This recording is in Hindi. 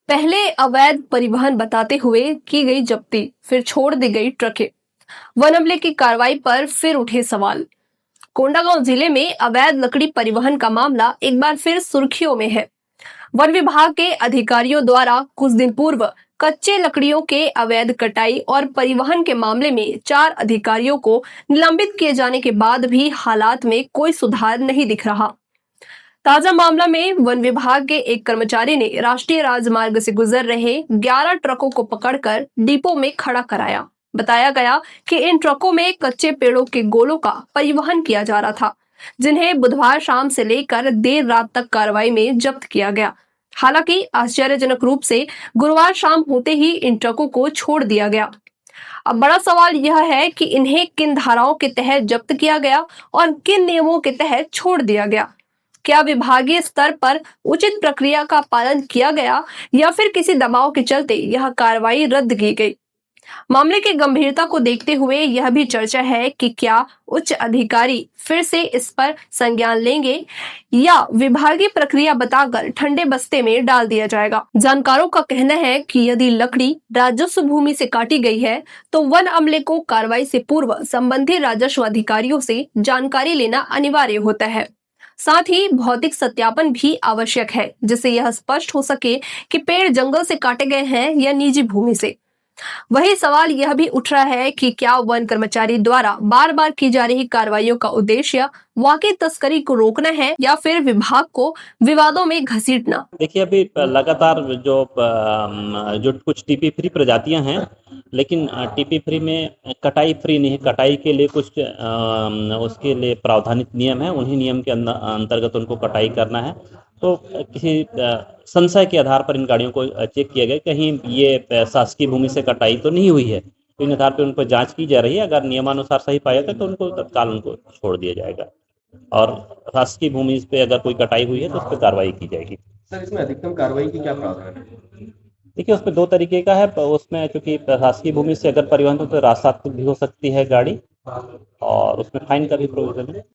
पहले अवैध परिवहन बताते हुए की गई जब्ती, फिर छोड़ दी गई ट्रकें। वन अमले की कार्रवाई पर फिर उठे सवाल। कोंडागांव जिले में अवैध लकड़ी परिवहन का मामला एक बार फिर सुर्खियों में है। वन विभाग के अधिकारियों द्वारा कुछ दिन पूर्व कच्चे लकड़ियों के अवैध कटाई और परिवहन के मामले में 4 अधिकारियों को निलंबित किए जाने के बाद भी हालात में कोई सुधार नहीं दिख रहा। ताजा मामला में वन विभाग के एक कर्मचारी ने राष्ट्रीय राजमार्ग से गुजर रहे 11 ट्रकों को पकड़कर डिपो में खड़ा कराया। बताया गया कि इन ट्रकों में कच्चे पेड़ों के गोलों का परिवहन किया जा रहा था, जिन्हें बुधवार शाम से लेकर देर रात तक कार्रवाई में जब्त किया गया। हालांकि आश्चर्यजनक रूप से गुरुवार शाम होते ही इन ट्रकों को छोड़ दिया गया। अब बड़ा सवाल यह है कि इन्हें किन धाराओं के तहत जब्त किया गया और किन नियमों के तहत छोड़ दिया गया। क्या विभागीय स्तर पर उचित प्रक्रिया का पालन किया गया या फिर किसी दबाव के चलते यह कार्रवाई रद्द की गई। मामले की गंभीरता को देखते हुए यह भी चर्चा है कि क्या उच्च अधिकारी फिर से इस पर संज्ञान लेंगे या विभागीय प्रक्रिया बताकर ठंडे बस्ते में डाल दिया जाएगा। जानकारों का कहना है कि यदि लकड़ी राजस्व भूमि से काटी गई है तो वन अमले को कार्रवाई से पूर्व संबंधित राजस्व अधिकारियों से जानकारी लेना अनिवार्य होता है। साथ ही भौतिक सत्यापन भी आवश्यक है, जिससे यह स्पष्ट हो सके कि पेड़ जंगल से काटे गए हैं या निजी भूमि से। वही सवाल यह भी उठ रहा है कि क्या वन कर्मचारी द्वारा बार बार की जा रही कार्रवाइयों का उद्देश्य वाकई तस्करी को रोकना है या फिर विभाग को विवादों में घसीटना। देखिए, अभी लगातार जो कुछ टीपी फ्री प्रजातियां हैं, लेकिन टीपी फ्री में कटाई फ्री नहीं है। कटाई के लिए कुछ उसके लिए प्रावधानित नियम है, उन्हीं नियम के अंतर्गत उनको कटाई करना है। तो किसी संशय के आधार पर इन गाड़ियों को चेक किया गया, कहीं ये शासकीय भूमि से कटाई तो नहीं हुई है। तो इन आधार पर उन पर जांच की जा रही है। अगर नियमानुसार सही पाया जाता है तो उनको तत्काल उनको छोड़ दिया जाएगा, और शासकीय भूमि पे अगर कोई कटाई हुई है तो उस पर कार्रवाई की जाएगी। सर, इसमें अधिकतम कार्रवाई की क्या प्रावधान है? देखिए, उसमें 2 तरीके का है। उसमें चूंकि शासकीय भूमि से अगर परिवहन हो तो राजसात्विक भी हो सकती है गाड़ी, और उसमें फाइन का भी प्रोविजन है।